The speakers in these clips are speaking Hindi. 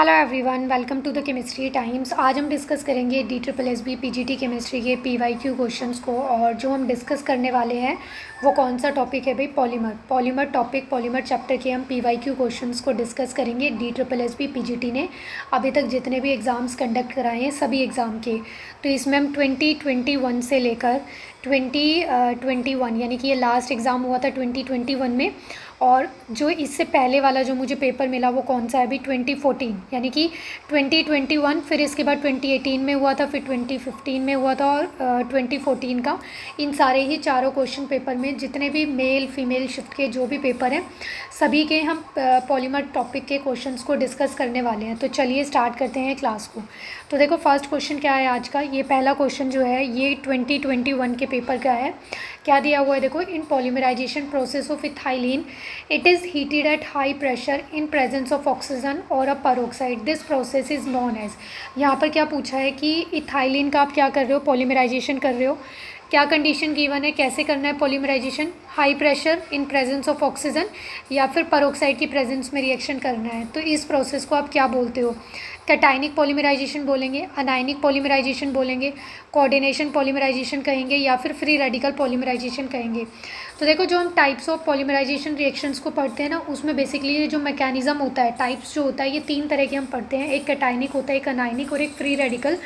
Hello everyone, welcome to the chemistry times. आज हम डिस्कस करेंगे DSSB PGT केमिस्ट्री के PYQ क्वेश्चंस को। और जो हम डिस्कस करने वाले हैं वो कौन सा टॉपिक है भाई? पॉलीमर टॉपिक, पॉलीमर चैप्टर के हम PYQ क्वेश्चंस को डिस्कस करेंगे। DSSB PGT ने अभी तक जितने भी एग्ज़ाम्स कंडक्ट कराए हैं सभी एग्ज़ाम के, तो इसमें हम 2021 से लेकर 2021 यानी कि ये लास्ट एग्ज़ाम हुआ था 2021 में, और जो इससे पहले वाला जो मुझे पेपर मिला वो कौन सा है अभी? 2014, यानी कि 2021, फिर इसके बाद 2018 में हुआ था, फिर 2015 में हुआ था, और 2014 का। इन सारे ही चारों क्वेश्चन पेपर में जितने भी मेल फीमेल शिफ्ट के जो भी पेपर हैं सभी के हम पॉलीमर टॉपिक के क्वेश्चंस को डिस्कस करने वाले हैं। तो चलिए स्टार्ट करते हैं क्लास को। तो देखो फर्स्ट क्वेश्चन क्या है आज का। ये पहला क्वेश्चन जो है ये 2021 के पेपर का है। क्या दिया हुआ है देखो, in polymerisation process of ethylene it is heated at high pressure in presence of oxygen और a peroxide, this process is known as. यहाँ पर क्या पूछा है कि इथाइलिन का आप क्या कर रहे हो? पॉलीमराइजेशन कर रहे हो। क्या कंडीशन गिवन है, कैसे करना है polymerization? High pressure in presence of oxygen या फिर पेरोक्साइड की प्रेजेंस में रिएक्शन करना है। तो इस प्रोसेस को आप क्या बोलते हो? कैटाइनिक पॉलीमराइजेशन बोलेंगे, अनायनिक पॉलीमराइजेशन बोलेंगे, कोऑर्डिनेशन पॉलीमराइजेशन कहेंगे, या फिर फ्री रेडिकल पॉलीमराइजेशन कहेंगे। तो देखो जो हम टाइप्स ऑफ पॉलीमराइजेशन रिएक्शंस को पढ़ते हैं ना, उसमें बेसिकली ये जो मैकेनिज़्म होता है, टाइप्स जो होता है, ये तीन तरह के हम पढ़ते हैं। एक कैटाइनिक होता है, एक अनायनिक और एक फ्री रेडिकल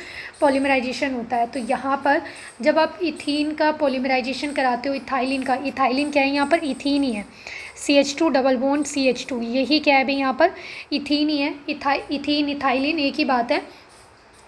पॉलीमराइजेशन होता है। तो यहाँ पर जब आप इथीन का पॉलीमराइजेशन कराते हो, इथाइलिन का, इथाइलिन क्या है यहाँ पर? इथीन ही है। CH2 डबल बॉन्ड CH2, यही क्या है भाई यहाँ पर? इथीन ही है। इथीन इथाइलिन एक ही बात है।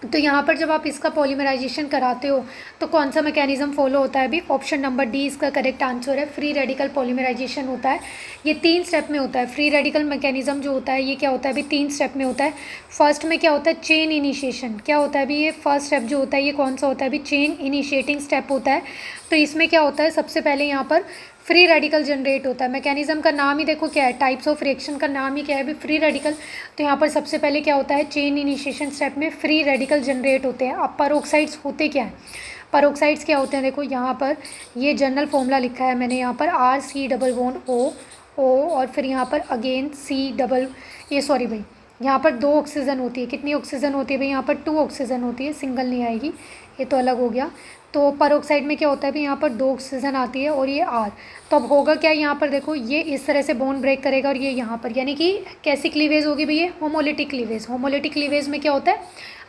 तो यहाँ पर जब आप इसका पॉलीमराइजेशन कराते हो तो कौन सा मैकेनिज़्म फॉलो होता है अभी? ऑप्शन नंबर डी इसका करेक्ट आंसर है, फ्री रेडिकल पॉलीमराइजेशन होता है। ये 3 स्टेप में होता है। फ्री रेडिकल मैकेनिज़्म जो होता है ये क्या होता है अभी? 3 स्टेप में होता है। फर्स्ट में क्या होता है? Chain initiation. क्या होता है अभी? ये फर्स्ट स्टेप जो होता है ये कौन सा होता है अभी? चेन इनिशिएटिंग स्टेप होता है। तो इसमें क्या होता है? सबसे पहले यहाँ पर फ्री रेडिकल जनरेट होता है। मैकेनिज्म का नाम ही देखो क्या है, टाइप्स ऑफ रिएक्शन का नाम ही क्या है अभी? Free radical. तो यहाँ पर सबसे पहले क्या होता है? चेन इनिशिएशन स्टेप में फ्री रेडिकल जनरेट होते हैं। अब पेरोक्साइड्स होते क्या हैं? पेरोक्साइड्स क्या होते हैं देखो यहाँ पर, ये जनरल फॉर्मूला लिखा है मैंने यहाँ पर, RC डबल बॉन्ड O और फिर यहाँ पर अगेन C डबल, ये सॉरी भाई यहाँ पर 2 ऑक्सीजन होती है। कितनी ऑक्सीजन होती है भाई? यहाँ पर 2 ऑक्सीजन होती है, सिंगल नहीं आएगी, ये तो अलग हो गया। तो पेरोक्साइड में क्या होता है भाई? यहाँ पर 2 ऑक्सीजन आती है और ये R। तो अब होगा क्या यहाँ पर देखो, ये इस तरह से बॉन्ड ब्रेक करेगा और ये यहाँ पर, यानी कि कैसी क्लीवेज होगी भाई? ये होमोलिटिक क्लीवेज। होमोलिटिक क्लीवेज में क्या होता है?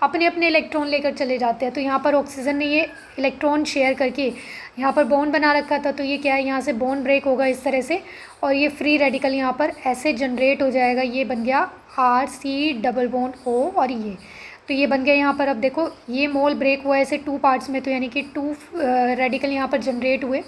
अपने अपने इलेक्ट्रॉन लेकर चले जाते हैं। तो यहाँ पर ऑक्सीजन ने ये इलेक्ट्रॉन शेयर करके यहाँ पर बॉन्ड बना रखा था, तो ये क्या है? यहाँ से बॉन्ड ब्रेक होगा इस तरह से, और ये फ्री रेडिकल यहाँ पर ऐसे जनरेट हो जाएगा। ये बन गया RC डबल बॉन्ड O और ये, तो ये बन गया यहाँ पर। अब देखो ये मोल ब्रेक हुआ है ऐसे 2 पार्ट्स में, तो यानी कि 2 रेडिकल यहाँ पर जनरेट हुए।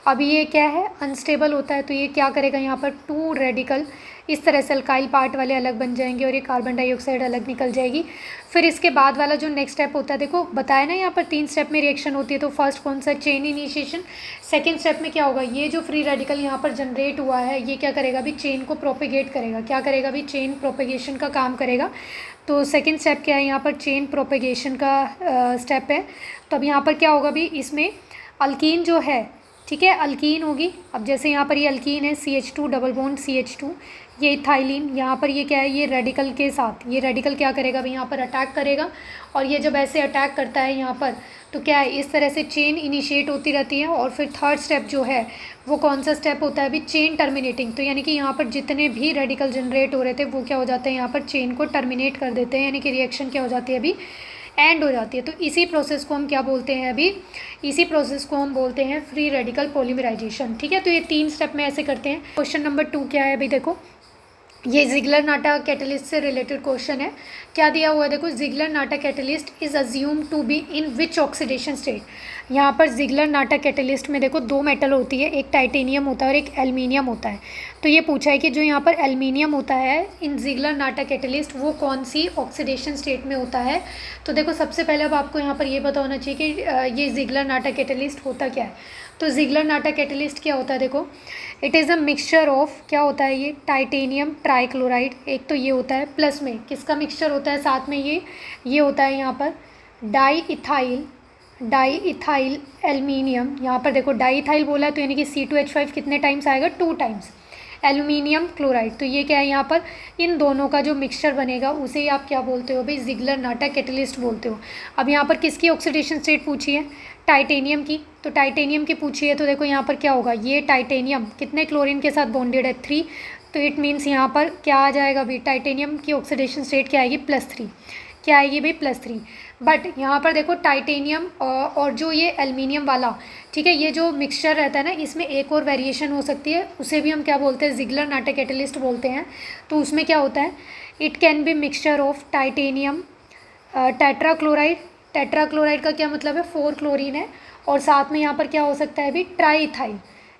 अभी ये क्या है? अनस्टेबल होता है, तो ये क्या करेगा यहाँ पर? 2 रेडिकल इस तरह से अल्काइल पार्ट वाले अलग बन जाएंगे और ये कार्बन डाइऑक्साइड अलग निकल जाएगी। फिर इसके बाद वाला जो नेक्स्ट स्टेप होता है देखो, बताया ना यहाँ पर 3 स्टेप में रिएक्शन होती है। तो फर्स्ट कौन सा? Chain initiation. सेकेंड स्टेप में क्या होगा? ये जो फ्री रेडिकल यहाँ पर जनरेट हुआ है ये क्या करेगा अभी? चेन को प्रोपेगेट करेगा। क्या करेगा अभी? चेन प्रोपेगेशन का काम करेगा। तो सेकेंड स्टेप क्या है यहाँ पर? चेन प्रोपेगेशन का स्टेप है। तो अब यहाँ पर क्या होगा अभी? इसमें अल्कीन जो है, ठीक है, अल्कीन होगी। अब जैसे यहाँ पर ये अल्कीन है CH2 डबल बॉन्ड CH2, ये इथाइलिन, यहाँ पर ये क्या है? ये रेडिकल के साथ, ये रेडिकल क्या करेगा भाई? यहाँ पर अटैक करेगा, और ये जब ऐसे अटैक करता है यहाँ पर तो क्या है? इस तरह से चेन इनिशिएट होती रहती है। और फिर थर्ड स्टेप जो है वो कौन सा स्टेप होता है अभी? Chain terminating. तो यानी कि यहाँ पर जितने भी रेडिकल जनरेट हो रहे थे वो क्या हो जाते हैं? यहाँ पर चेन को टर्मिनेट कर देते हैं, यानी कि रिएक्शन क्या हो जाती है अभी? एंड हो जाती है। तो इसी प्रोसेस को हम क्या बोलते हैं अभी? इसी प्रोसेस को हम बोलते हैं फ्री रेडिकल पॉलीमराइजेशन। ठीक है, तो ये 3 स्टेप में ऐसे करते हैं। क्वेश्चन नंबर 2 क्या है अभी देखो, ये जिगलर नाटा कैटलिस्ट से रिलेटेड क्वेश्चन है। क्या दिया हुआ है देखो, Ziegler Natta catalyst is assume to be in which oxidation state. यहाँ पर जिगलर नाटा कैटलिस्ट में देखो 2 मेटल होती है, एक टाइटेनियम होता है और एक एल्युमिनियम होता है। तो ये पूछा है कि जो यहाँ पर एल्युमिनियम होता है इन जिगलर नाटा कैटलिस्ट वो कौन सी ऑक्सीडेशन स्टेट में होता है। तो देखो सबसे पहले अब आपको यहाँ पर ये पता होना चाहिए कि ये जिगलर नाटा कैटलिस्ट होता क्या है। तो जिगलर नाटा कैटलिस्ट क्या होता है देखो, it is a mixture of, क्या होता है ये? टाइटेनियम ट्राइक्लोराइड, एक तो ये होता है, प्लस में किसका मिक्सचर होता है साथ में? ये होता है यहाँ पर डाई इथाइल एल्युमिनियम। यहाँ पर देखो डाई इथाइल बोला है तो यानी कि C2H5 कितने टाइम्स आएगा? 2 टाइम्स। Aluminium chloride. तो ये क्या है यहाँ पर, इन दोनों का जो मिक्सचर बनेगा उसे ही आप क्या बोलते हो भाई, ज़िग्लर-नाटा कैटेलिस्ट बोलते हो। अब यहाँ पर किसकी ऑक्सीडेशन स्टेट पूछी है, टाइटेनियम की। तो टाइटेनियम की पूछी है तो देखो यहाँ पर क्या होगा, ये टाइटेनियम कितने क्लोरीन के साथ बॉन्डेड है, 3। तो इट मीन्स यहाँ पर क्या आ जाएगा भाई, टाइटेनियम की ऑक्सीडेशन स्टेट क्या आएगी, +3। क्या आएगी भाई, +3। बट यहाँ पर देखो टाइटेनियम और जो ये एल्युमिनियम वाला, ठीक है, ये जो मिक्सचर रहता है ना, इसमें एक और वेरिएशन हो सकती है, उसे भी हम क्या बोलते हैं, ज़िग्लर-नाटा कैटेलिस्ट बोलते हैं। तो उसमें क्या होता है, it can be mixture of titanium tetrachloride. Tetrachloride का क्या मतलब है, 4 क्लोरीन है, और साथ में यहाँ पर क्या हो सकता है अभी, ट्राईथाइल।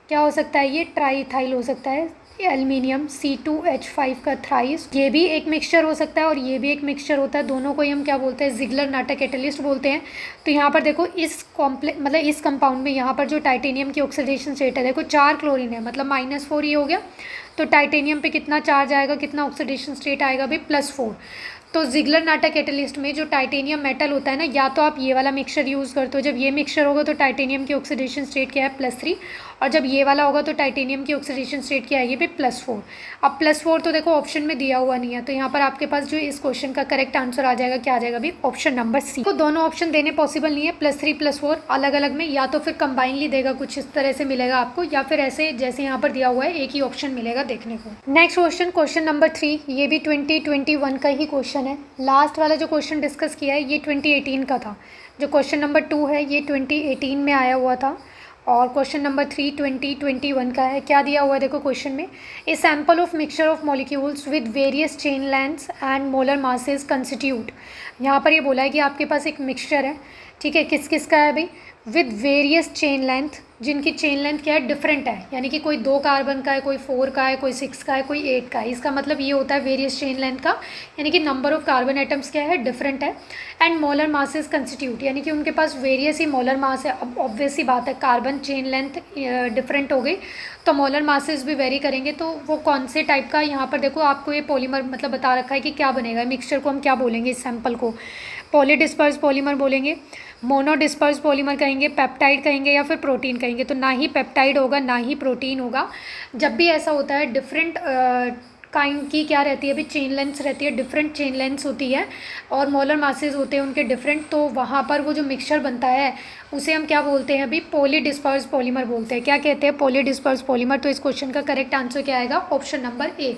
क्या हो सकता है, ये ट्राईथाइल हो सकता है, एल्युमिनियम C2H5 का थ्राइस, ये भी एक मिक्सचर हो सकता है और ये भी एक मिक्सचर होता है, दोनों को ही हम क्या बोलते हैं, ज़िग्लर-नाटा कैटेलिस्ट बोलते हैं। तो यहाँ पर देखो इस मतलब इस कंपाउंड में यहाँ पर जो टाइटेनियम की ऑक्सीडेशन स्टेट है, देखो 4 क्लोरीन है, मतलब -4 ही हो गया। तो टाइटेनियम पे कितना चार्ज आएगा, कितना ऑक्सीडेशन स्टेट आएगा भाई, +4। तो ज़िग्लर-नाटा कैटेलिस्ट में जो टाइटेनियम मेटल होता है ना, या तो आप ये वाला मिक्सचर यूज़ करते हो, जब ये मिक्सचर होगा तो टाइटेनियम की ऑक्सीडेशन स्टेट क्या है, +3, और जब ये वाला होगा तो टाइटेनियम की ऑक्सीडेशन स्टेट क्या आएगी भाई, +4। अब +4 तो देखो ऑप्शन में दिया हुआ नहीं है, तो यहाँ पर आपके पास जो इस क्वेश्चन का करेक्ट आंसर आ जाएगा, क्या आ जाएगा भाई, ऑप्शन नंबर सी। तो दोनों ऑप्शन देने पॉसिबल नहीं है, +3 +4 अलग अलग में, या तो फिर कंबाइनली देगा, कुछ इस तरह से मिलेगा आपको, या फिर ऐसे जैसे यहाँ पर दिया हुआ है एक ही ऑप्शन मिलेगा देखने को। नेक्स्ट क्वेश्चन, क्वेश्चन नंबर 3, ये भी 2021 का ही क्वेश्चन है। लास्ट वाला जो क्वेश्चन डिस्कस किया है ये 2018 का था। जो क्वेश्चन नंबर 2 है ये 2018 में आया हुआ था, और क्वेश्चन नंबर 3 2021 का है। क्या दिया हुआ है देखो क्वेश्चन में, ए sample of mixture of molecules with various chain lengths and molar masses constitute. यहाँ पर ये बोला है कि आपके पास एक मिक्सचर है, ठीक है, किस किस का है भाई, विद वेरियस चेन लेंथ, जिनकी चेन लेंथ क्या है, डिफरेंट है, यानी कि कोई 2 कार्बन का है, कोई 4 का है, कोई 6 का है, कोई 8 का है। इसका मतलब ये होता है वेरियस चेन लेंथ का, यानी कि नंबर ऑफ कार्बन एटम्स क्या है, डिफरेंट है। एंड मोलर मासेस कंस्टिट्यूट, यानी कि उनके पास वेरियस ही मोलर मास है। अब ऑब्वियस सी बात है, कार्बन चेन लेंथ डिफरेंट हो गई तो मोलर मासेस भी वेरी करेंगे। तो वो कौन से टाइप का, यहाँ पर देखो आपको ये पॉलीमर मतलब बता रखा है कि क्या बनेगा, मिक्सचर को हम क्या बोलेंगे, इस सैंपल को पॉलीडिस्पर्स पॉलीमर बोलेंगे, मोनोडिस्पर्स पॉलीमर कहेंगे, पेप्टाइड कहेंगे, या फिर प्रोटीन कहेंगे। तो ना ही पेप्टाइड होगा ना ही प्रोटीन होगा। जब भी ऐसा होता है डिफरेंट काइंड की क्या रहती है अभी, चेन लेंथ्स रहती है, डिफरेंट चेन लेंथ्स होती है, और मोलर मासेस होते हैं उनके डिफरेंट, तो वहाँ पर वो जो मिक्सचर बनता है उसे हम क्या बोलते हैं अभी, पॉलीडिस्पर्स पॉलीमर बोलते हैं। क्या कहते हैं, पॉलीडिस्पर्स पॉलीमर। तो इस क्वेश्चन का करेक्ट आंसर क्या आएगा, ऑप्शन नंबर ए।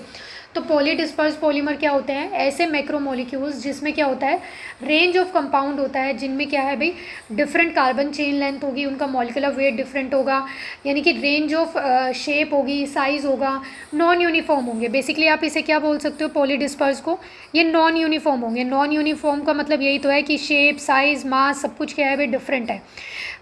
तो पॉलीडिस्पर्स पॉलीमर क्या होते हैं, ऐसे मैक्रोमोलिक्यूल्स जिसमें क्या होता है, रेंज ऑफ कंपाउंड होता है, जिनमें क्या है भाई, डिफरेंट कार्बन चेन लेंथ होगी, उनका मॉलिक्यूलर वेट डिफरेंट होगा, यानी कि रेंज ऑफ शेप होगी, साइज़ होगा, नॉन यूनिफॉर्म होंगे। बेसिकली आप इसे क्या बोल सकते हो, पॉलीडिस्पर्स को, ये नॉन यूनिफॉर्म होंगे। नॉन यूनिफॉर्म का मतलब यही तो है कि शेप, साइज़, मास सब कुछ क्या है भाई, डिफरेंट है।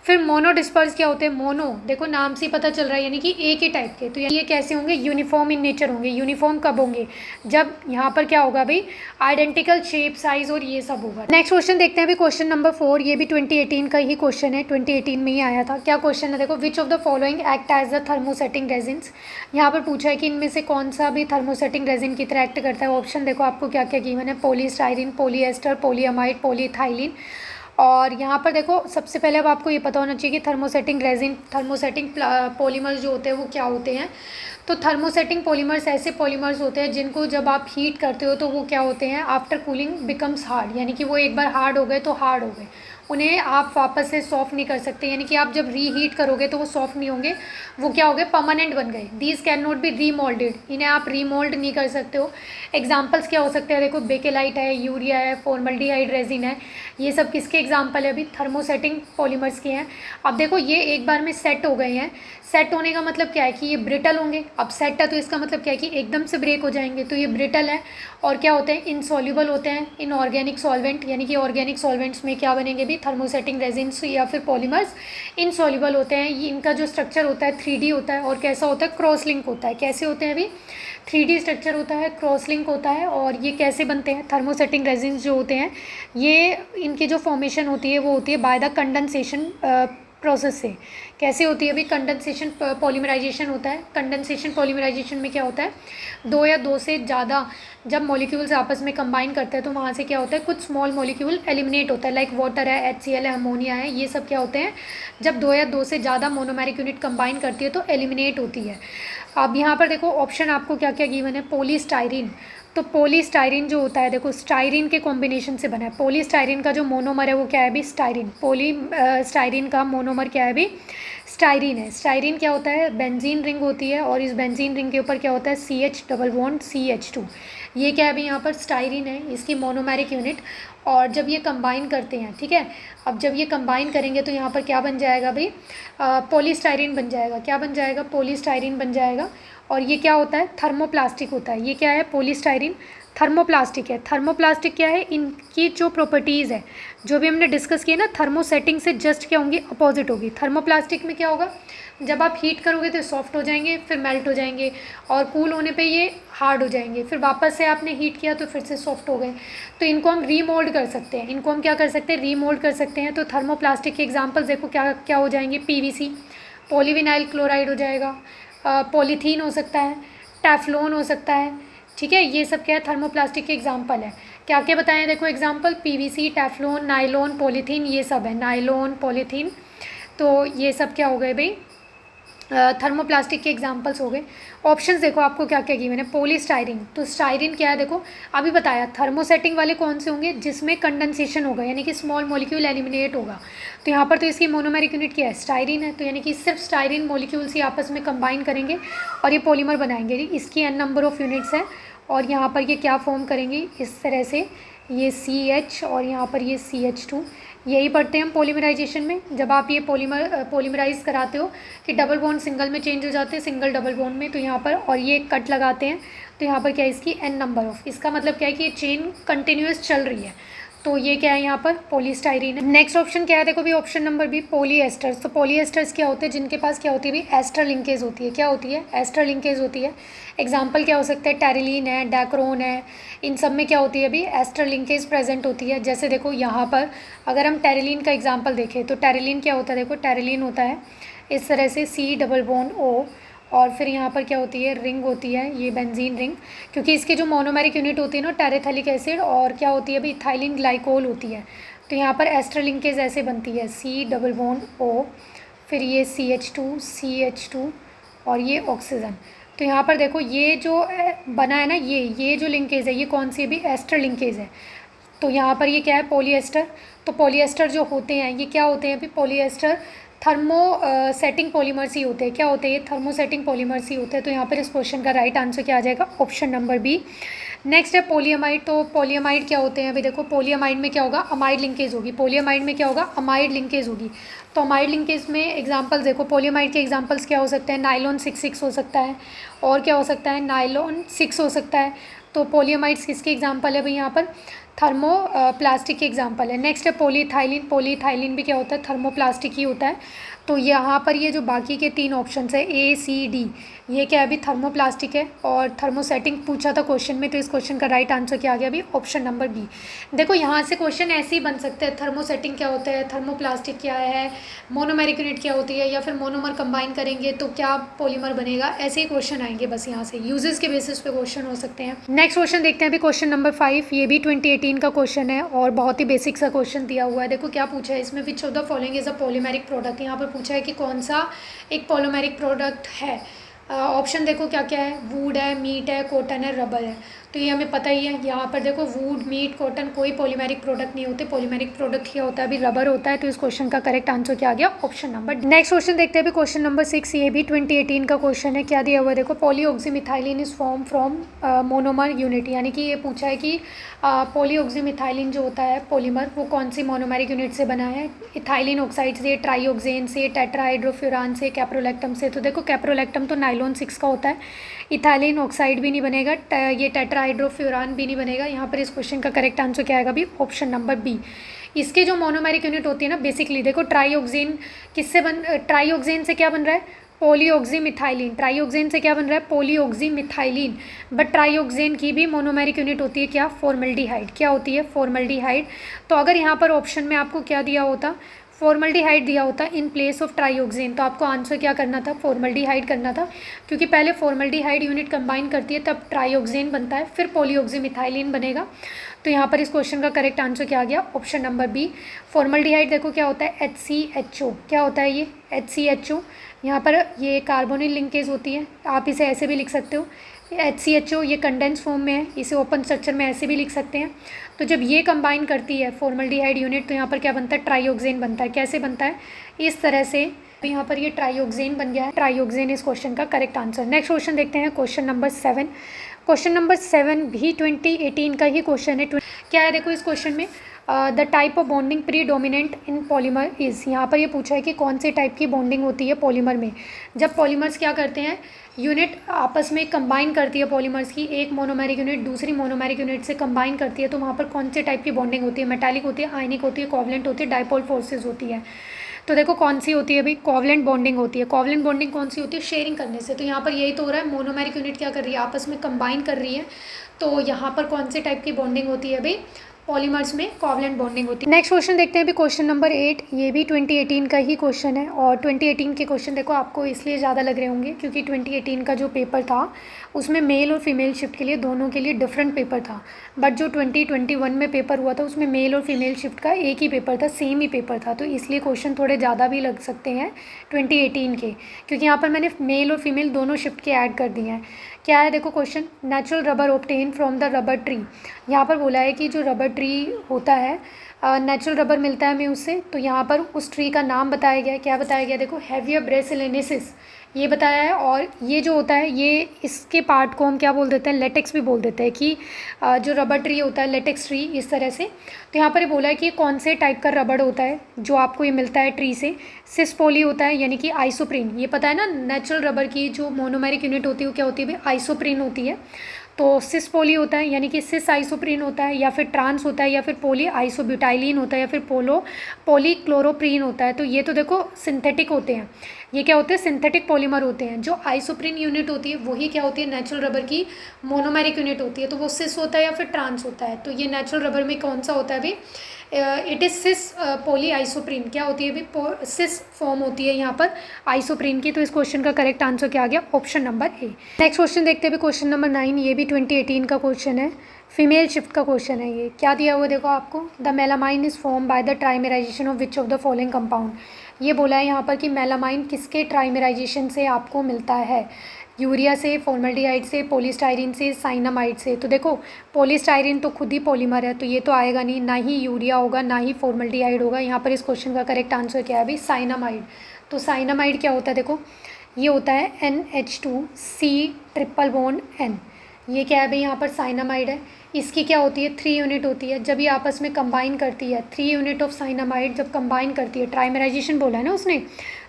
फिर मोनोडिस्पर्स क्या होते हैं, मोनो देखो नाम से ही पता चल रहा है, यानी कि एक ही टाइप के। तो ये कैसे होंगे, यूनिफॉर्म इन नेचर होंगे। यूनिफॉर्म कब होंगे, जब यहाँ पर क्या होगा भाई, आइडेंटिकल शेप, साइज और ये सब होगा। नेक्स्ट क्वेश्चन देखते हैं अभी, क्वेश्चन नंबर 4, ये भी 2018 का ही क्वेश्चन है, 2018 में ही आया था। क्या क्वेश्चन है देखो, which of the following act as the thermosetting resins. यहाँ पर पूछा है कि इनमें से कौन सा भी थर्मोसेटिंग रेजिन की तरह एक्ट करता है। ऑप्शन देखो आपको क्या क्या गिवन है, पॉलीस्टाइरिन, पॉलीएस्टर, पॉलीअमाइड, पॉलीइथाइलिन। और यहाँ पर देखो सबसे पहले अब आपको ये पता होना चाहिए कि थर्मोसेटिंग रेजिन, थर्मोसेटिंग पॉलीमर्स जो होते हैं वो क्या होते हैं। तो थर्मोसेटिंग पॉलीमर्स ऐसे पॉलीमर्स होते हैं जिनको जब आप हीट करते हो तो वो क्या होते हैं, आफ्टर कूलिंग बिकम्स हार्ड, यानी कि वो एक बार हार्ड हो गए तो हार्ड हो गए, उन्हें आप वापस से सॉफ्ट नहीं कर सकते, यानी कि आप जब रीहीट करोगे तो वो सॉफ्ट नहीं होंगे, वो क्या हो गए, परमानेंट बन गए। These can not be remoulded, इन्हें आप रीमोल्ड नहीं कर सकते हो। एग्जाम्पल्स क्या हो सकते हैं देखो, बेकेलाइट है, यूरिया है, फॉर्मल्डिहाइड रेजिन है, ये सब किसके एग्जाम्पल है अभी, थर्मोसेटिंग पॉलीमर्स के हैं। अब देखो ये एक बार में सेट हो गए हैं, सेट होने का मतलब क्या है कि ये ब्रिटल होंगे। अब सेट है तो इसका मतलब क्या है कि एकदम से ब्रेक हो जाएंगे, तो ये ब्रिटल है। और क्या होते हैं, इनसॉल्युबल होते हैं इन ऑर्गेनिक सॉल्वेंट, यानी कि ऑर्गेनिक सॉल्वेंट्स में क्या बनेंगे भी, थर्मोसेटिंग रेजिन्स या फिर पॉलीमर्स इनसॉल्युबल होते हैं। ये इनका जो स्ट्रक्चर होता है 3D होता है, और कैसा होता है, क्रॉस लिंक होता है। कैसे होते हैं अभी, 3D स्ट्रक्चर होता है, क्रॉस लिंक होता है। और ये कैसे बनते हैं, थर्मोसेटिंग रेजिन्स जो होते हैं ये, इनकी जो फॉर्मेशन होती है वो होती है बाय द कंडेंसेशन प्रोसेस से। कैसे होती है अभी? कंडेंसेशन पॉलीमराइजेशन होता है। कंडेंसेशन पॉलीमराइजेशन में क्या होता है, दो या दो से ज़्यादा जब मॉलिक्यूल्स आपस में कंबाइन करते हैं तो वहाँ से क्या होता है, कुछ स्मॉल मॉलिक्यूल एलिमिनेट होता है, लाइक वाटर है, HCl है, अमोनिया है, ये सब क्या होते हैं, जब दो या दो से ज़्यादा मोनोमेरिक यूनिट कंबाइन करती है तो एलिमिनेट होती है। अब यहाँ पर देखो ऑप्शन आपको क्या क्या गिवन है, पॉलीस्टाइरीन। तो पॉलीस्टाइरीन जो होता है, देखो स्टाइरीन के कॉम्बिनेशन से बना है। पॉलीस्टाइरीन का जो मोनोमर है वो क्या है भी? स्टाइरीन। स्टाइरीन का मोनोमर क्या है भी? स्टाइरीन है। स्टाइरीन क्या होता है? बेंजीन रिंग होती है और इस बेंजीन रिंग के ऊपर क्या होता है? CH double bond CH2। ये क्या है भी? यहाँ पर स्टाइरीन है, इसकी मोनोमेरिक यूनिट। और जब ये कंबाइन करते हैं, ठीक है, अब जब ये कंबाइन करेंगे तो यहाँ पर क्या बन जाएगा भाई? पॉलीस्टाइरीन बन जाएगा। क्या बन जाएगा? पॉलीस्टाइरीन बन जाएगा। और ये क्या होता है? थर्मोप्लास्टिक होता है। ये क्या है? पॉलीस्टाइरीन थर्मोप्लास्टिक है। थर्मोप्लास्टिक क्या है? इनकी जो प्रॉपर्टीज़ है, जो भी हमने डिस्कस किया ना, थर्मोसेटिंग से जस्ट क्या होंगी? अपोजिट होगी। थर्मोप्लास्टिक में क्या होगा? जब आप हीट करोगे तो सॉफ्ट हो जाएंगे, फिर मेल्ट हो जाएंगे, और कूल होने पे ये हार्ड हो जाएंगे, फिर वापस से आपने हीट किया तो फिर से सॉफ्ट हो गए। तो इनको हम रीमोल्ड कर सकते हैं। इनको हम क्या कर सकते हैं? रीमोल्ड कर सकते हैं। तो थर्मोप्लास्टिक के एग्जाम्पल्स देखो क्या क्या हो जाएंगे? PVC, पॉलीविनाइल क्लोराइड हो जाएगा, पॉलीथीन हो सकता है, टेफ्लॉन हो सकता है, ठीक है। ये सब क्या है? थर्मोप्लास्टिक के एग्जाम्पल है। क्या क्या बताएं देखो example? PVC, Teflon, nylon, polythene, ये सब है। नायलॉन, पॉलीथीन, तो ये सब क्या हो गए भाई? थर्मोप्लास्टिक के एग्जाम्पल्स हो गए। ऑप्शंस देखो आपको क्या क्या गिवन है। पॉलीस्टाइरीन, तो स्टाइरीन क्या है? देखो अभी बताया, थर्मोसेटिंग वाले कौन से होंगे? जिसमें कंडेंसेशन होगा, यानी कि स्मॉल मॉलिक्यूल एलिमिनेट होगा। तो यहाँ पर तो इसकी मोनोमेरिक यूनिट क्या है? स्टाइरीन है। तो यानी कि सिर्फ स्टाइरीन मॉलिक्यूल्स ही आपस में कंबाइन करेंगे और ये पॉलीमर बनाएंगे। इसकी n नंबर ऑफ यूनिट्स है और यहाँ पर ये क्या फॉर्म करेंगी? इस तरह से ये CH और यहाँ पर ये CH2। यही पढ़ते हैं हम पॉलीमराइजेशन में, जब आप ये पॉलीमराइज कराते हो कि डबल बॉन्ड सिंगल में चेंज हो जाते हैं, सिंगल डबल बॉन्ड में, तो यहाँ पर और ये कट लगाते हैं तो यहाँ पर क्या है? इसकी n नंबर ऑफ, इसका मतलब क्या है कि ये चेन कंटिन्यूस चल रही है। तो ये क्या है? यहाँ पर पॉलीस्टाइरीन है। नेक्स्ट ऑप्शन क्या है? देखो भी ऑप्शन नंबर बी, पॉलीएस्टर्स। तो पॉलीएस्टर्स क्या होते हैं? जिनके पास क्या होती है भी? एस्टर लिंकेज होती है। क्या होती है? एस्टर लिंकेज होती है। एग्जाम्पल क्या हो सकता है? टेरिलीन है, डैक्रोन है, इन सब में क्या होती है अभी? एस्टर लिंकेज प्रेजेंट होती है। जैसे देखो यहाँ पर अगर हम टेरिलीन का एग्जाम्पल देखें तो टेरिलीन क्या होता है? देखो टेरिलीन होता है इस तरह से C डबल बॉन्ड O, और फिर यहाँ पर क्या होती है? रिंग होती है, ये बेंजीन रिंग, क्योंकि इसकी जो मोनोमेरिक यूनिट होती है ना, टेरेथैलिक एसिड, और क्या होती है अभी? इथाइलिन ग्लाइकोल होती है। तो यहाँ पर एस्टर लिंकेज ऐसे बनती है, C डबल बॉन्ड O, फिर ये CH2 और ये ऑक्सीजन। तो यहाँ पर देखो ये जो बना है ना, ये जो लिंकेज है ये कौन सी भी? एस्टर लिंकेज है। तो यहाँ पर ये क्या है? पॉलीएस्टर। तो पॉलीएस्टर जो होते हैं ये क्या होते हैं अभी? पॉलीएस्टर सेटिंग पॉलीमर्स ही होते हैं। क्या होते हैं? ये थर्मोसेटिंग पॉलीमर्स ही होते हैं। तो यहाँ पर इस क्वेश्चन का राइट आंसर क्या आ जाएगा? Option number B. नेक्स्ट है पॉलीअमाइड। तो पॉलीअमाइड क्या होते हैं अभी? देखो पॉलीअमाइड में क्या होगा? अमाइड लिंकेज होगी। पॉलीअमाइड में क्या होगा? अमाइड लिंकेज होगी। तो अमाइड लिंकेज में एग्जांपल्स देखो, पॉलीअमाइड के एग्जांपल्स क्या हो सकते हैं? नाइलॉन 6 हो सकता है, और क्या हो सकता है? नाइलॉन 6 हो सकता है। तो पॉलीअमाइड्स किसके एग्जांपल है भाई? यहाँ पर थर्मो प्लास्टिक के एग्जांपल है। नेक्स्ट है पॉलीथाइलिन। पॉलीथाइलिन भी क्या होता है? थर्मोप्लास्टिक ही होता है। तो यहाँ पर ये जो बाकी के 3 ऑप्शंस है A, C, D, ये क्या है अभी? थर्मोप्लास्टिक है। और थर्मोसेटिंग पूछा था क्वेश्चन में, तो इस क्वेश्चन का राइट आंसर क्या आ गया अभी? Option number B. देखो यहाँ से क्वेश्चन ऐसे ही बन सकते हैं, थर्मोसेटिंग क्या होता है, थर्मोप्लास्टिक क्या है, मोनोमेरिक यूनिट क्या होती है, या फिर मोनोमर कंबाइन करेंगे तो क्या पॉलीमर बनेगा, ऐसे ही क्वेश्चन आएंगे बस यहाँ से, यूजेस के बेसिस पे क्वेश्चन हो सकते हैं। नेक्स्ट क्वेश्चन देखते हैं अभी, क्वेश्चन नंबर 5। ये भी 2018 का क्वेश्चन है और बहुत ही बेसिक सा क्वेश्चन दिया हुआ है। देखो क्या पूछा है इसमें, विच of the following is a polymeric product. यहाँ पर पूछा है कि कौन सा एक पॉलीमेरिक प्रोडक्ट है। ऑप्शन देखो क्या क्या है, वुड है, मीट है, कॉटन है, रबर है। तो ये हमें पता ही है। यहाँ पर देखो वुड, मीट, कॉटन कोई पॉलीमेरिक प्रोडक्ट नहीं होते। पॉलीमेरिक प्रोडक्ट क्या होता है अभी? रबर होता है। तो इस क्वेश्चन का करेक्ट आंसर क्या आ गया? Option number. नेक्स्ट क्वेश्चन देखते हैं अभी, क्वेश्चन नंबर 6। ये भी 2018 का क्वेश्चन है। क्या दिया हुआ है देखो, polyoxymethylene is form from monomer unit. यानी कि ये पूछा है कि पॉलीऑक्सीमिथाइलिन जो होता है पॉलीमर, वो कौन सी मोनोमेरिक यूनिट से बना है? इथाइलिन ऑक्साइड से, ट्राईऑक्सेन से, टेट्राहाइड्रोफ्यूरान से, कैप्रोलैक्टम से। तो देखो कैप्रोलैक्टम तो नाइलॉन 6 का होता है, इथाइलिन ऑक्साइड भी नहीं बनेगा, ये टेट्राहाइड्रोफ्यूरान भी नहीं बनेगा। यहाँ पर इस क्वेश्चन का करेक्ट आंसर क्या आएगा अभी? Option number B. इसके जो मोनोमेरिक यूनिट होती है ना, बेसिकली देखो ट्राईऑक्सेन किससे ट्राईऑक्सेन से क्या बन रहा है? पॉलीऑक्सीमिथाइलिन। ट्राईऑक्सेन से क्या बन रहा है? पॉलीऑक्सीमिथाइलिन। बट ट्राईऑक्सेन की भी मोनोमेरिक यूनिट होती है क्या? फॉर्मल्डिहाइड। क्या होती है? फॉर्मल्डिहाइड। तो अगर यहाँ पर ऑप्शन में आपको क्या दिया होता? फॉर्मल्डिहाइड दिया होता इन प्लेस ऑफ ट्राइऑक्सेन, तो आपको आंसर क्या करना था, फॉर्मल्डिहाइड करना था, क्योंकि पहले फॉर्मल्डिहाइड यूनिट कंबाइन करती है तब ट्राइऑक्सेन बनता है, फिर पॉलीऑक्सीमिथाइलिन बनेगा। तो यहाँ पर इस क्वेश्चन का करेक्ट आंसर क्या आ गया, ऑप्शन नंबर बी। फॉर्मल्डिहाइड देखो क्या होता है, HCHO, क्या होता है ये HCHO, यहाँ पर ये कार्बोनिल लिंकेज होती है, आप इसे ऐसे भी लिख सकते हो HCHO, ये कंडेंस फॉर्म में है, इसे ओपन स्ट्रक्चर में ऐसे भी लिख सकते हैं। तो जब ये कंबाइन करती है फॉर्मल्डिहाइड यूनिट तो यहाँ पर क्या बनता है, ट्राइऑक्सेन बनता है। कैसे बनता है, इस तरह से। तो यहाँ पर ये ट्राइऑक्सेन बन गया है, ट्राइऑक्सेन इस क्वेश्चन का करेक्ट आंसर। नेक्स्ट क्वेश्चन देखते हैं, क्वेश्चन नंबर 7। क्वेश्चन नंबर 7 भी 2018 का ही क्वेश्चन है। क्या है देखो इस क्वेश्चन में, the type of bonding predominant in polymer is, यहाँ पर ये पूछा है कि कौन से टाइप की बॉन्डिंग होती है पॉलीमर में। जब पॉलीमर्स क्या करते हैं, यूनिट आपस में कंबाइन करती है पॉलीमर्स की, एक मोनोमेरिक यूनिट दूसरी मोनोमेरिक यूनिट से कंबाइन करती है, तो वहाँ पर कौन से टाइप की बॉन्डिंग होती है, मेटालिक होती है, आयनिक होती है, कोवलेंट होती है, डाइपोल फोर्सेस होती है। तो देखो कौन सी होती है भाई, कोवलेंट बॉन्डिंग होती है। कोवलेंट बॉन्डिंग कौन सी होती है, शेयरिंग करने से। तो यहाँ पर यही तो हो रहा है, मोनोमेरिक यूनिट क्या कर रही है, आपस में कंबाइन कर रही है, तो यहाँ पर कौन से टाइप की बॉन्डिंग होती है भाई, पॉलीमर्स में कोवलेंट बॉन्डिंग होती है। नेक्स्ट क्वेश्चन देखते हैं भी, क्वेश्चन नंबर 8, ये भी 2018 का ही क्वेश्चन है। और 2018 के क्वेश्चन देखो आपको इसलिए ज़्यादा लग रहे होंगे क्योंकि 2018 का जो पेपर था उसमें मेल और फीमेल शिफ्ट के लिए दोनों के लिए डिफरेंट पेपर था, बट जो 2021 में पेपर हुआ था उसमें मेल और फीमेल शिफ्ट का एक ही पेपर था, सेम ही पेपर था, तो इसलिए क्वेश्चन थोड़े ज़्यादा भी लग सकते हैं 2018 के, क्योंकि यहाँ पर मैंने मेल और फीमेल दोनों शिफ्ट के ऐड कर दिए हैं। क्या है देखो question, natural rubber obtain from the rubber tree. यहाँ पर बोला है कि जो रबर ट्री होता है, नेचुरल रबर मिलता है हमें उससे, तो यहाँ पर उस ट्री का नाम बताया गया है। क्या बताया गया देखो, हैविया ब्रेसिलिनेसिस ये बताया है। और ये जो होता है, ये इसके पार्ट को हम क्या बोल देते हैं, लेटेक्स भी बोल देते हैं, कि जो रबर ट्री होता है लेटेक्स ट्री, इस तरह से। तो यहाँ पर ये बोला है कि कौन से टाइप का रबर होता है जो आपको ये मिलता है ट्री से, सिस पॉली होता है, यानी कि आइसोप्रीन। ये पता है ना, नेचुरल रबर की जो मोनोमेरिक यूनिट होती है वो क्या होती है, आइसोप्रीन होती है। तो सिस पॉली होता है, यानी कि सिस आइसोप्रीन होता है, या फिर ट्रांस होता है, या फिर पोली आइसोब्यूटाइलिन होता है, या फिर पॉलीक्लोरोप्रीन होता है। तो ये तो देखो सिंथेटिक होते हैं, ये क्या होते हैं, सिंथेटिक पॉलीमर होते हैं। जो आइसोप्रीन यूनिट होती है वही क्या होती है, नेचुरल रबर की मोनोमेरिक यूनिट होती है, तो वो सिस होता है या फिर ट्रांस होता है। तो ये नेचुरल रबर में कौन सा होता है भाई, it is cis polyisoprene. क्या होती है भाई, सिस फॉर्म होती है यहाँ पर आइसोप्रीन की। तो इस क्वेश्चन का करेक्ट आंसर क्या आ गया, option number A. Next question देखते हैं भी, क्वेश्चन नंबर 9, ये भी 2018 का क्वेश्चन है, फीमेल शिफ्ट का क्वेश्चन है। ये क्या दिया हुआ देखो आपको, the melamine is form by the trimerisation of which of the following compound. ये बोला है यहाँ पर कि मेलामाइन किसके ट्राइमेराइजेशन से आपको मिलता है, यूरिया से, फॉर्मल्डिहाइड से, पॉलीस्टाइरिन से, साइनामाइड से। तो देखो पॉलीस्टाइरिन तो खुद ही पॉलीमर है, तो ये तो आएगा नहीं, ना ही यूरिया होगा ना ही फॉर्मल्डिहाइड होगा। यहाँ पर इस क्वेश्चन का करेक्ट आंसर क्या है भाई, साइनामाइड। तो साइनामाइड क्या होता है देखो, ये होता है NH2C ट्रिपल बॉन्ड N। ये क्या है भाई, यहाँ पर साइनामाइड है। इसकी क्या होती है, 3 यूनिट होती है। जब ये आपस में कंबाइन करती है, 3 यूनिट ऑफ साइनामाइड जब कंबाइन करती है, ट्राइमेराइजेशन बोला है ना उसने,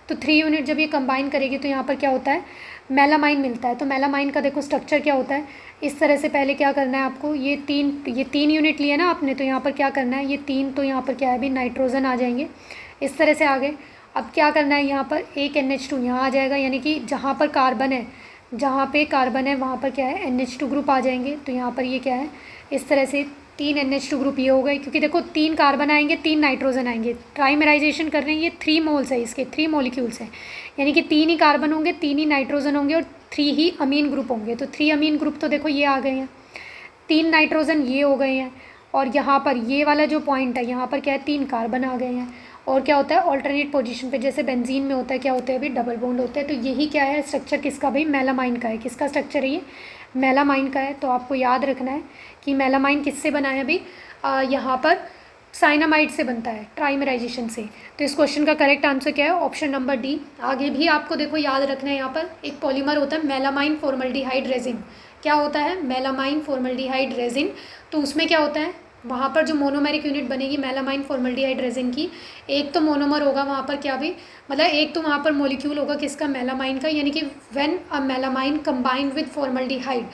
तो 3 यूनिट जब ये कंबाइन करेगी तो यहाँ पर क्या होता है, मेलामाइन मिलता है। तो मेलामाइन का देखो स्ट्रक्चर क्या होता है, इस तरह से। पहले क्या करना है आपको, ये तीन यूनिट लिए ना आपने, तो यहाँ पर क्या करना है, ये 3 तो यहाँ पर क्या है भाई, नाइट्रोजन आ जाएंगे, इस तरह से आ गए। अब क्या करना है, यहाँ पर एक NH2 यहाँ आ जाएगा, यानी कि जहाँ पर कार्बन है, जहाँ पे कार्बन है वहाँ पर क्या है, NH2 ग्रुप आ जाएंगे। तो यहाँ पर ये क्या है, इस तरह से 3 NH2 ग्रुप ये हो गए, क्योंकि देखो 3 कार्बन आएंगे 3 नाइट्रोजन आएंगे। ट्राइमेराइजेशन कर रहे हैं, ये 3 मोल्स है, इसके 3 मॉलिक्यूल्स हैं, यानी कि 3 ही कार्बन होंगे, 3 ही नाइट्रोजन होंगे और 3 ही अमीन ग्रुप होंगे। तो 3 अमीन ग्रुप तो देखो ये आ गए हैं, 3 नाइट्रोजन ये हो गए हैं, और यहाँ पर ये वाला जो पॉइंट है यहाँ पर क्या है, 3 कार्बन आ गए हैं। और क्या होता है, ऑल्टरनेट पोजीशन पे, जैसे बेंजीन में होता है, क्या होता है भाई, डबल बॉन्ड होता है। तो यही क्या है, स्ट्रक्चर किसका भाई, मेलामाइन का है। किसका स्ट्रक्चर है ये, मेलामाइन का है। तो आपको याद रखना है कि मेलामाइन किससे बना है भाई, यहाँ पर साइनामाइड से बनता है, ट्राइमेराइजेशन से। तो इस क्वेश्चन का करेक्ट आंसर क्या है, ऑप्शन नंबर डी। आगे भी आपको देखो याद रखना है, यहाँ पर एक पॉलीमर होता है मेलामाइन फॉर्मल्डिहाइड रेजिन। क्या होता है, मेलामाइन फॉर्मल्डिहाइड रेजिन। तो उसमें क्या होता है, वहाँ पर जो मोनोमेरिक यूनिट बनेगी मेलामाइन फॉर्मल्डिहाइड रेजिन की, एक तो मोनोमर होगा वहाँ पर, क्या भी मतलब एक तो वहाँ पर मॉलिक्यूल होगा किसका, मेलामाइन का, यानी कि when a melamine combined with formaldehyde,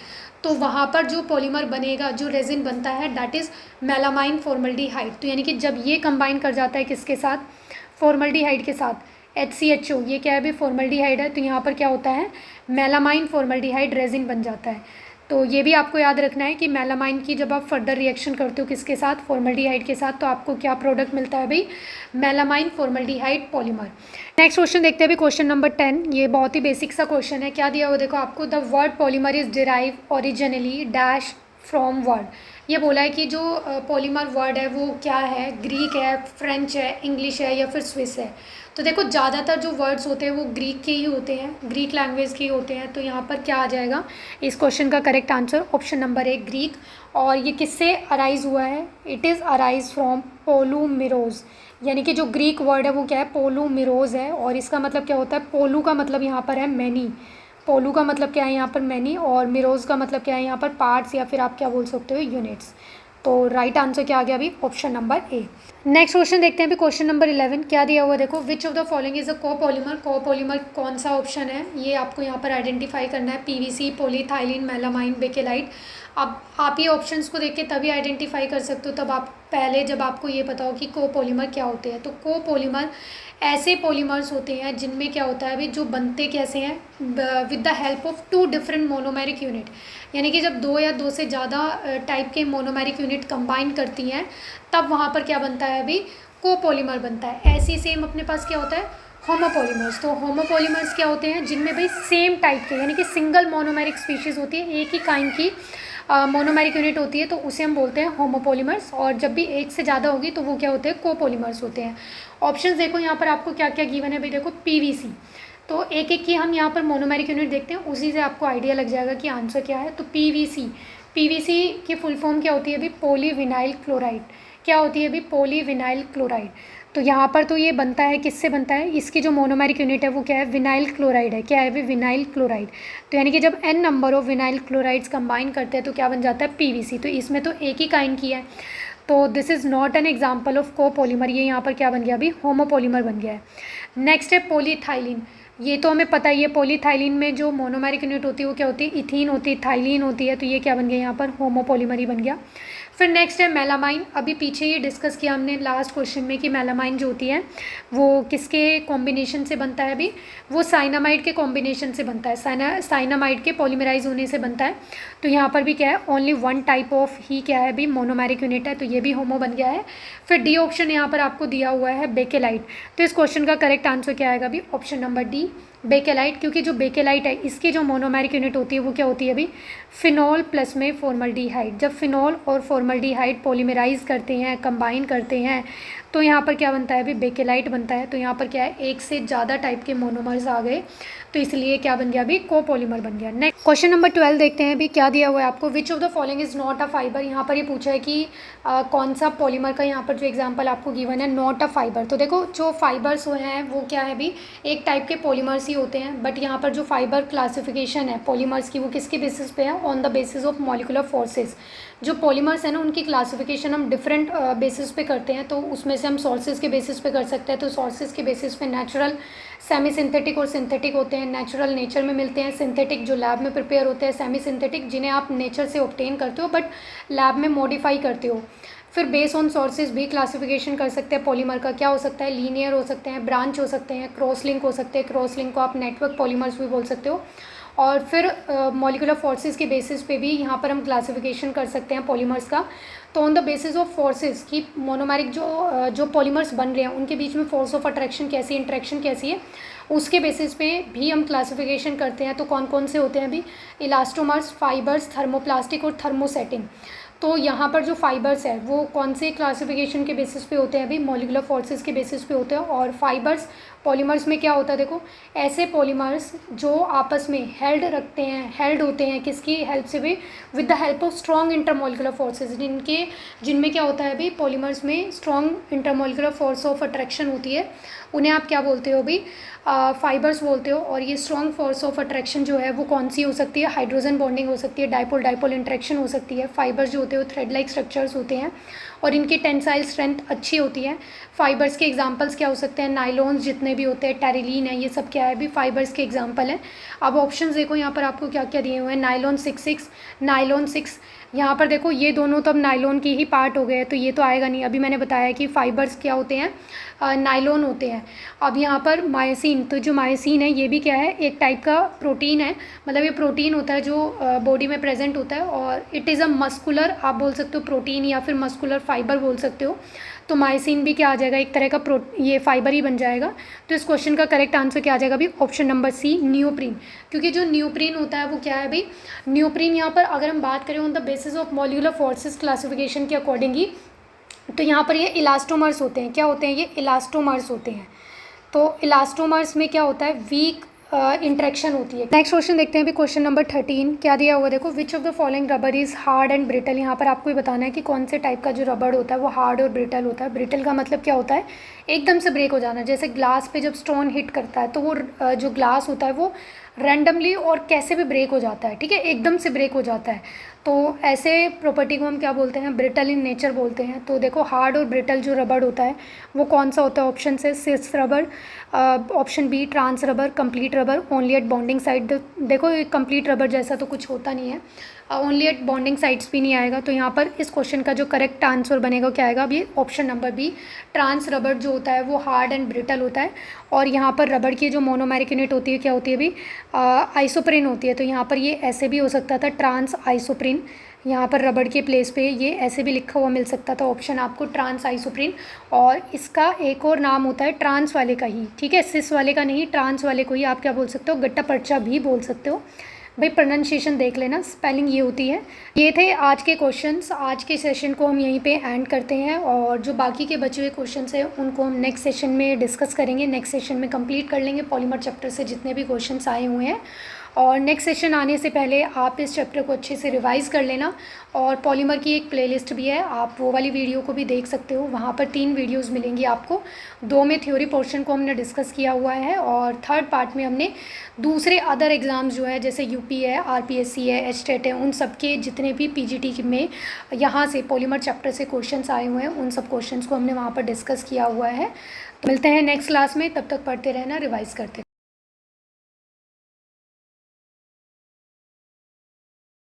तो वहाँ पर जो पॉलीमर बनेगा, जो रेजिन बनता है, दैट इज़ मेलामाइन फॉर्मल्डिहाइड। तो यानी कि जब ये कंबाइन कर जाता है किसके साथ, फॉर्मल्डिहाइड के साथ, HCHO, ये क्या है भी, फॉर्मल्डिहाइड है, तो यहाँ पर क्या होता है, मेलामाइन फॉर्मल्डिहाइड रेजिन बन जाता है। तो ये भी आपको याद रखना है कि मेलामाइन की जब आप फर्दर रिएक्शन करते हो किसके साथ, फॉर्मल्डिहाइड के साथ, तो आपको क्या प्रोडक्ट मिलता है भाई, melamine formaldehyde polymer. Next question देखते हैं अभी क्वेश्चन नंबर 10। ये बहुत ही बेसिक सा क्वेश्चन है। क्या दिया हुआ देखो आपको, the word polymer is derive originally dash from word. ये बोला है कि जो पॉलीमर वर्ड है वो क्या है, ग्रीक है, फ्रेंच है, इंग्लिश है या फिर स्विस है। तो देखो ज़्यादातर जो वर्ड्स होते हैं वो ग्रीक के ही होते हैं, ग्रीक लैंग्वेज के ही होते हैं। तो यहाँ पर क्या आ जाएगा इस क्वेश्चन का correct answer, option number 1 Greek. और ये किससे अराइज हुआ है, इट इज़ अराइज फ्रॉम पोलूमिरोज, यानी कि जो ग्रीक वर्ड है वो क्या है, पोलूमिरोज है। और इसका मतलब क्या होता है, पोलू का मतलब यहाँ पर है मैनी, पोलू का मतलब क्या है यहाँ पर मैनी, और मिरोज का मतलब क्या है यहाँ पर पार्ट्स, या फिर आप क्या बोल सकते हो यूनिट्स। तो राइट आंसर क्या आ गया अभी, option number A. Next question देखते हैं अभी क्वेश्चन नंबर 11। क्या दिया हुआ देखो, which of the following is a copolymer. Copolymer कौन सा ऑप्शन है, ये आपको यहाँ पर आइडेंटिफाई करना है, पीवीसी, पॉलीथाइलिन, मेलामाइन, बेकेलाइट। अब आप ये ऑप्शंस को देख के तभी आइडेंटिफाई कर सकते हो, तब आप पहले जब आपको ये पता हो कि कोपॉलीमर क्या होते हैं। तो कोपॉलीमर ऐसे पॉलीमर्स होते हैं जिनमें क्या होता है अभी, जो बनते कैसे हैं, with the help of 2 different monomeric unit, यानी कि जब 2 या 2 से ज़्यादा टाइप के मोनोमेरिक यूनिट कंबाइन करती हैं तब वहाँ पर क्या बनता है अभी, कोपॉलीमर बनता है। ऐसे सेम अपने पास क्या होता है, होमोपॉलीमर्स। तो होमोपॉलीमर्स क्या होते हैं, जिनमें भाई सेम टाइप के यानी कि सिंगल मोनोमेरिक स्पीशीज़ होती है, एक ही काइंड की मोनोमेरिक यूनिट होती है, तो उसे हम बोलते हैं होमोपॉलीमर्स। और जब भी एक से ज़्यादा होगी तो वो क्या होते हैं, कोपॉलीमर्स होते हैं। ऑप्शंस देखो यहाँ पर आपको क्या क्या गिवन है भाई, देखो पीवीसी, तो एक एक की हम यहाँ पर मोनोमेरिक यूनिट देखते हैं, उसी से आपको आइडिया लग जाएगा कि आंसर क्या है। तो पीवीसी, पीवीसी की फुल फॉर्म क्या होती है अभी, पॉलीविनाइल क्लोराइड। क्या होती है अभी, पॉलीविनाइल क्लोराइड। तो यहाँ पर तो ये बनता है, किससे बनता है, इसकी जो मोनोमेरिक यूनिट है वो क्या है, विनाइल क्लोराइड है। क्या है अभी, विनाइल क्लोराइड। तो यानी कि जब n number of vinyl chlorides combine करते हैं तो क्या बन जाता है, पीवीसी। तो इसमें तो एक ही काइंड की है, तो this is not an example of copolymer. ये यहाँ पर क्या बन गया अभी, होमोपॉलीमर बन गया है। नेक्स्ट है पॉलीथाइलिन। ये तो हमें पता ही है, पॉलीथाइलिन में जो मोनोमेरिक यूनिट होती है वो क्या होती है, इथीन होती है, थाइलिन होती है। तो ये क्या बन गया यहाँ पर, होमोपॉलीमर ही बन गया। फिर नेक्स्ट है मेलामाइन। अभी पीछे ये डिस्कस किया हमने लास्ट क्वेश्चन में कि मेलामाइन जो होती है वो किसके कॉम्बिनेशन से बनता है अभी, वो साइनामाइड के कॉम्बिनेशन से बनता है, साइनामाइड के पॉलीमराइज होने से बनता है। तो यहाँ पर भी क्या है, ओनली 1 टाइप ऑफ ही क्या है अभी, मोनोमेरिक यूनिट है, तो ये भी होमो बन गया है। फिर डी ऑप्शन यहाँ पर आपको दिया हुआ है बेकेलाइट। तो इस क्वेश्चन का करेक्ट आंसर क्या आएगा अभी, ऑप्शन नंबर डी बेकेलाइट। क्योंकि जो बेकेलाइट है इसकी जो मोनोमेरिक यूनिट होती है वो क्या होती है अभी, फिनॉल प्लस में फॉर्मल्डिहाइड। जब फिनॉल और फॉर्मल्डिहाइड पॉलीमराइज करते हैं, कंबाइन करते हैं, तो यहाँ पर क्या बनता है अभी, बेकेलाइट बनता है। तो यहाँ पर क्या है, एक से ज़्यादा टाइप के मोनोमर्स आ गए, तो इसलिए क्या बन गया अभी, कोपॉलीमर बन गया। नेक्स्ट क्वेश्चन नंबर 12 देखते हैं अभी क्या दिया हुआ है आपको, विच of the following is not a fibre. यहाँ पर ये पूछा है कि कौन सा पॉलीमर का यहाँ पर जो एग्जांपल आपको गिवन है, नॉट अ फाइबर। तो देखो जो फाइबर्स हैं वो क्या है अभी, एक टाइप के पॉलीमर्स ही होते हैं, बट यहाँ पर जो फाइबर क्लासिफिकेशन है पॉलीमर्स की वो किसके बेसिस पे है, on the basis of molecular forces. जो पॉलीमर्स है ना उनकी क्लासिफिकेशन हम डिफरेंट बेसिस पे करते हैं, तो उसमें से हम सोर्सेज के बेसिस पे कर सकते हैं। तो सोर्सेज के बेसिस पे नेचुरल, सेमी सिंथेटिक और सिंथेटिक होते हैं। नेचुरल नेचर में मिलते हैं, सिंथेटिक जो लैब में प्रिपेयर होते हैं, सेमी सिंथेटिक जिन्हें आप नेचर से ऑब्टेन करते हो बट लैब में मॉडिफाई करते हो। फिर बेस ऑन सोर्सेज भी क्लासिफिकेशन कर सकते हैं पॉलीमर का, क्या हो सकता है, लीनियर हो सकते हैं, ब्रांच हो सकते हैं, क्रॉस लिंक हो सकते हैं, क्रॉस लिंक को आप नेटवर्क पॉलीमर्स भी बोल सकते हो। और फिर मॉलिकुलर फोर्सेस के बेसिस पे भी यहाँ पर हम क्लासिफिकेशन कर सकते हैं पॉलीमर्स का। तो on the basis of forces की मोनोमेरिक जो पॉलीमर्स बन रहे हैं उनके बीच में फोर्स ऑफ अट्रैक्शन कैसी, इंट्रैक्शन कैसी है, उसके बेसिस पे भी हम क्लासिफिकेशन करते हैं। तो कौन कौन से होते हैं अभी, इलास्टोमर्स, फाइबर्स, थर्मोप्लास्टिक और थर्मोसेटिंग। तो यहाँ पर जो फाइबर्स है वो कौन से क्लासिफिकेशन के बेसिस पे होते हैं अभी, मॉलिकुलर फोर्सेस के बेसिस पे होते हैं। और फाइबर्स पॉलीमर्स में क्या होता है, देखो ऐसे पॉलीमर्स जो आपस में हेल्ड रखते हैं, हेल्ड होते हैं किसकी हेल्प से भी, with the help of strong intermolecular forces, जिनमें क्या होता है अभी, पॉलीमर्स में strong intermolecular force of attraction होती है, उन्हें आप क्या बोलते हो अभी, फाइबर्स बोलते हो। और ये स्ट्रॉन्ग फोर्स ऑफ अट्रैक्शन जो है वो कौन सी हो सकती है, हाइड्रोजन बॉन्डिंग हो सकती है, डाइपोल डाइपोल इंट्रैक्शन हो सकती है। फाइबर्स जो होते हैं वो थ्रेड लाइक स्ट्रक्चर्स होते हैं और इनकी टेंसाइल स्ट्रेंथ अच्छी होती है। फाइबर्स के एग्जांपल्स क्या हो सकते हैं, नाइलॉन्स जितने भी होते हैं, टेरिलीन है, ये सब क्या है भी फाइबर्स के एग्जांपल हैं। अब ऑप्शंस देखो यहाँ पर आपको क्या क्या दिए हुए हैं, नाइलॉन 6 नाइलॉन 6, यहाँ पर देखो ये दोनों तो अब नाइलॉन की ही पार्ट हो गए हैं, तो ये तो आएगा नहीं। अभी मैंने बताया कि फाइबर्स क्या होते हैं, नाइलॉन होते हैं। अब यहाँ पर मायोसिन, तो जो मायोसिन है ये भी क्या है, एक टाइप का प्रोटीन है, मतलब ये प्रोटीन होता है जो बॉडी में प्रेजेंट होता है, और इट इज़ अ मस्कुलर, आप बोल सकते हो प्रोटीन या फिर मस्कुलर फाइबर बोल सकते हो। तो मायोसिन भी क्या आ जाएगा, एक तरह का ये फाइबर ही बन जाएगा। तो इस क्वेश्चन का करेक्ट आंसर क्या आ जाएगा भाई, ऑप्शन नंबर सी, नियोप्रीन। क्योंकि जो नियोप्रीन होता है वो क्या है भाई, नियोप्रीन यहाँ पर अगर हम बात करें on the basis of molecular forces classification के अकॉर्डिंग ही, तो यहाँ पर ये इलास्टोमर्स होते हैं। क्या होते हैं ये, इलास्टोमर्स होते हैं। तो इलास्टोमर्स में क्या होता है, वीक इंट्रैक्शन होती है। नेक्स्ट क्वेश्चन देखते हैं भी, क्वेश्चन नंबर 13 क्या दिया हुआ देखो, which of the following rubber is hard and brittle. यहाँ पर आपको ये बताना है कि कौन से टाइप का जो रबर होता है वो हार्ड और ब्रिटल होता है। ब्रिटल का मतलब क्या होता है, एकदम से ब्रेक हो जाना। जैसे ग्लास पे जब स्टोन हिट करता है तो वो जो ग्लास होता है वो रैंडमली और कैसे भी ब्रेक हो जाता है, ठीक है, एकदम से ब्रेक हो जाता है। तो ऐसे प्रॉपर्टी को हम क्या बोलते हैं, ब्रिटल इन नेचर बोलते हैं। तो देखो हार्ड और ब्रिटल जो रबर होता है वो कौन सा होता है, ऑप्शन से cis rubber, option B trans rubber, complete rubber, only at bonding side. देखो ये कंप्लीट रबर जैसा तो कुछ होता नहीं है, ओनली एट बॉन्डिंग साइड्स भी नहीं आएगा। तो यहाँ पर इस क्वेश्चन का जो करेक्ट आंसर बनेगा क्या आएगा, अभी option number B, trans rubber जो होता है वो हार्ड एंड ब्रिटल होता है। और यहाँ पर रबर की जो मोनोमेरिक यूनिट होती है क्या होती है अभी, आइसोप्रीन होती है। तो यहाँ पर ये ऐसे भी हो सकता था, ट्रांस आइसोप्रीन, यहाँ पर रबर के प्लेस पे ये ऐसे भी लिखा हुआ मिल सकता था, ऑप्शन आपको ट्रांस आइसोप्रीन। और इसका एक और नाम होता है ट्रांस वाले का ही, ठीक है, सिस वाले का नहीं, ट्रांस वाले को ही आप क्या बोल सकते हो, गट्टा पर्चा भी बोल सकते हो। भाई प्रोनाउंसिएशन देख लेना, स्पेलिंग ये होती है। ये थे आज के क्वेश्चंस। आज के सेशन को हम यहीं पे एंड करते हैं, और जो बाकी के बचे हुए क्वेश्चंस हैं उनको हम नेक्स्ट सेशन में डिस्कस करेंगे। नेक्स्ट सेशन में कंप्लीट कर लेंगे पॉलीमर चैप्टर से जितने भी क्वेश्चंस आए हुए हैं। और नेक्स्ट सेशन आने से पहले आप इस चैप्टर को अच्छे से रिवाइज़ कर लेना। और पॉलीमर की एक प्लेलिस्ट भी है, आप वो वाली वीडियो को भी देख सकते हो। वहाँ पर 3 वीडियोस मिलेंगी आपको। 2 में थ्योरी पोर्शन को हमने डिस्कस किया हुआ है, और थर्ड पार्ट में हमने दूसरे अदर एग्ज़ाम्स जो है जैसे यूपी है, आरपीएससी है, एचटेट है, उन सब के जितने भी पीजीटी में यहाँ से पॉलीमर चैप्टर से क्वेश्चंस आए हुए हैं उन सब क्वेश्चंस को हमने वहाँ पर डिस्कस किया हुआ है। तो मिलते हैं नेक्स्ट क्लास में, तब तक पढ़ते रहना, रिवाइज़ करते रहना।